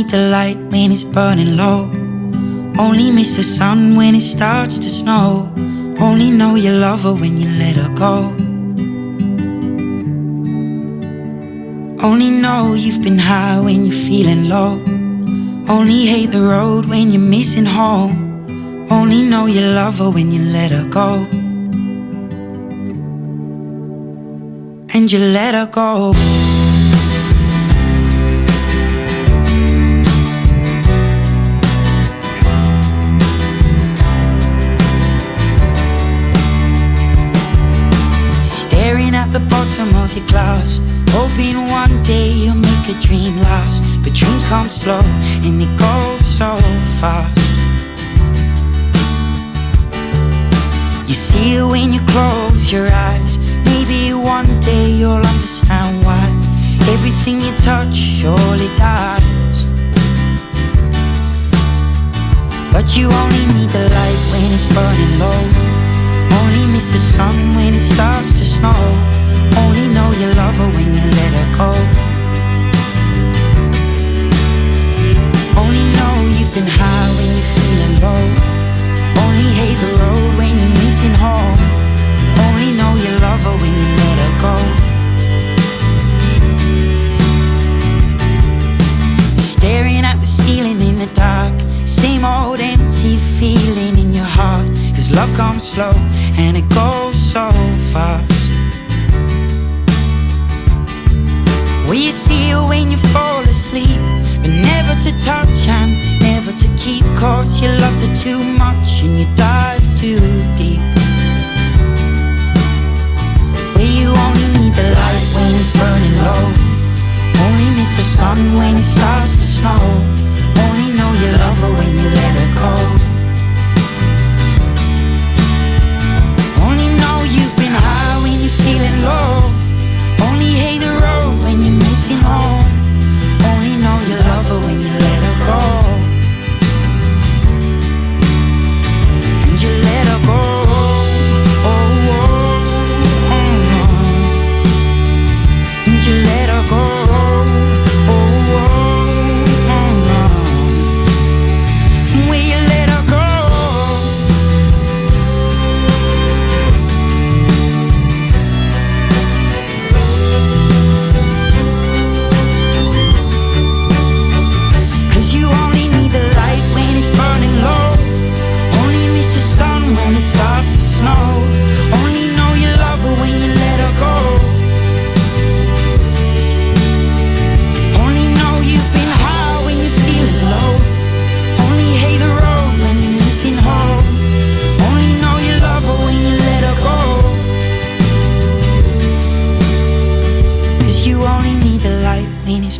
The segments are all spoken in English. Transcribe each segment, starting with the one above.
need the light when it's burning low. Only miss the sun when it starts to snow. Only know you love her when you let her go. Only know you've been high when you're feeling low. Only hate the road when you're missing home. Only know you love her when you let her go. And you let her go. Staring at the bottom of your glass, hoping one day you'll make a dream last. But dreams come slow and they go so fast. You see it when you close your eyes. Maybe one day you'll understand why everything you touch surely dies. But you only need the light when it's burning low. Only miss the sun when it starts to snow. Only know you love her when you let her go. Only know you've been high when you're feeling low. Only hate the road when you're missing home. Only know you love her when you let her go. Staring at the ceiling in the dark, same old empty feeling in your heart. Cause love comes slow and it goes so fast. Will you see her when you fall asleep, but never to touch and never to keep? Cause you loved her too much and you dive too deep. Where you only need the light when it's burning low. Only miss the sun when it starts to snow. Only know you love her when you let her go. Only know you've been high when you're feeling low. Only hate the road when you're missing home. Only know you love her when you let her go. And you let her go. Oh, oh, oh, oh. And you let her go. Oh, oh, oh, oh. Will you let her go?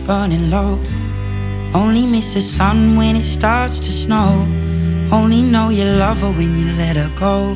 Burning low. Only miss the sun when it starts to snow. Only know you love her when you let her go.